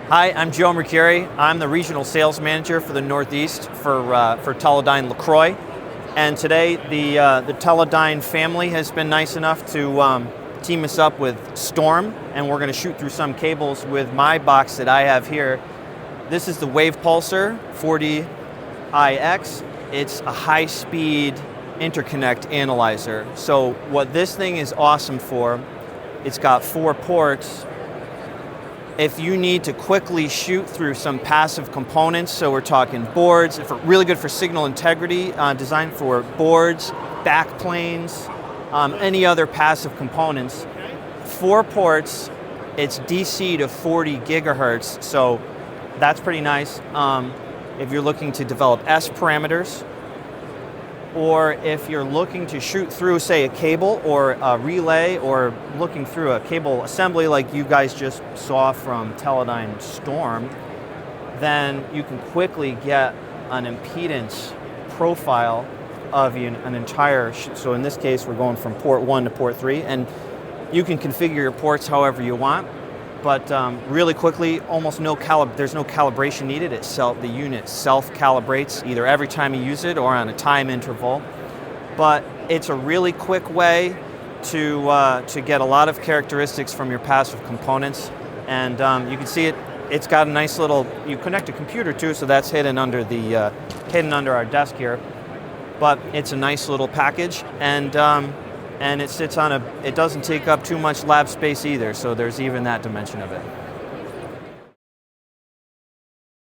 Hi, I'm Joe Mercuri. I'm the Regional Sales Manager for the Northeast for Teledyne LeCroy. And today the Teledyne family has been nice enough to team us up with Storm, and we're going to shoot through some cables with my box that I have here. This is the WavePulser 40iX. It's a high-speed interconnect analyzer. So what this thing is awesome for, it's got 4 ports. If you need to quickly shoot through some passive components, so we're talking boards, really good for signal integrity, designed for boards, backplanes, any other passive components. 4 ports, it's DC to 40 gigahertz, so that's pretty nice. If you're looking to develop S parameters, or if you're looking to shoot through, say, a cable or a relay, or looking through a cable assembly like you guys just saw from Teledyne Storm, then you can quickly get an impedance profile of an entire, so in this case we're going from port 1 to port 3, and you can configure your ports however you want, but really quickly, there's no calibration needed. The unit self-calibrates either every time you use it or on a time interval. But it's a really quick way to get a lot of characteristics from your passive components. And you can see it's got a nice little, you connect a computer too, so that's hidden under our desk here. But it's a nice little package, and it sits on it doesn't take up too much lab space either, so there's even that dimension of it.